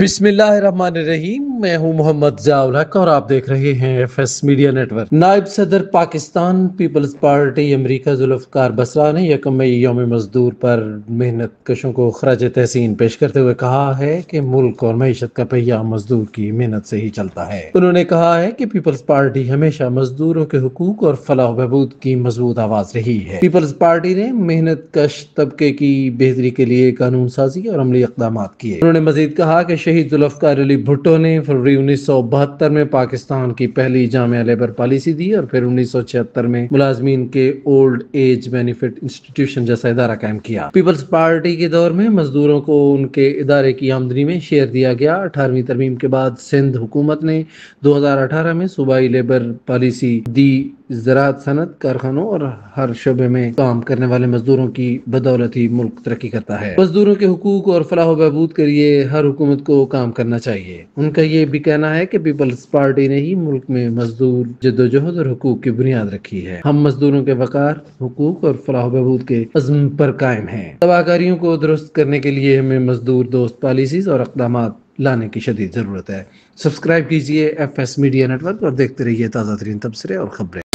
بسم اللہ الرحمن الرحیم، میں ہوں محمد ضیاء الحق اور آپ دیکھ رہے ہیں F S media network. نائب صدر پاکستان پیپلز پارٹی امریکہ ذوالفقار بسرا نے یکم مئی یوم مزدور پر محنت کشوں کو خراج تحسین پیش کرتے ہوئے کہا ہے کہ ملک اور معیشت کا پہیہ مزدور کی محنت سے ہی چلتا ہے۔ انہوں نے کہا ہے کہ پیپلز پارٹی ہمیشہ مزدوروں کے حقوق اور فلاح و بہبود کی مضبوط آواز رہی ہے۔ پیپلز پارٹی نے محنت کش طبقے کی بہتری کے لیے قانون سازی اور عملی اقدامات کیے۔ انہوں نے مزید کہا کہ شہید ذوالفقار علی بھٹو نے فروری 1972 میں پاکستان کی پہلی جامع لیبر پالیسی دی اور پھر 1976 میں ملازمین کے اولڈ ایج بینیفٹ انسٹیٹیوشن جیسا ادارہ قائم کیا۔ پیپلز پارٹی کے دور میں مزدوروں کو ان کے ادارے کی آمدنی میں شیئر دیا گیا۔ 18ویں ترمیم کے بعد سندھ حکومت نے 2018 میں صوبائی لیبر پالیسی دی۔ زراعت، صنعت، کارخانوں اور ہر شعبے میں کام کرنے والے مزدوروں کی بدولت ہی ملک ترقی کرتا ہے۔ مزدوروں کے حقوق اور فلاح و بہبود کے لیے ہر حکومت کو کام کرنا چاہیے۔ ان کا یہ بھی کہنا ہے کہ پیپلز پارٹی نے ہی ملک میں مزدور جدوجہد اور حقوق کی بنیاد رکھی ہے۔ ہم مزدوروں کے وقار، حقوق اور فلاح و بہبود کے عزم پر قائم ہیں۔ تباہکاریوں کو درست کرنے کے لیے ہمیں مزدور دوست پالیسیز اور اقدامات لانے کی شدید ضرورت ہے۔ سبسکرائب کیجیے F S media network اور دیکھتے رہیے تازہ ترین تبصرے اور خبریں۔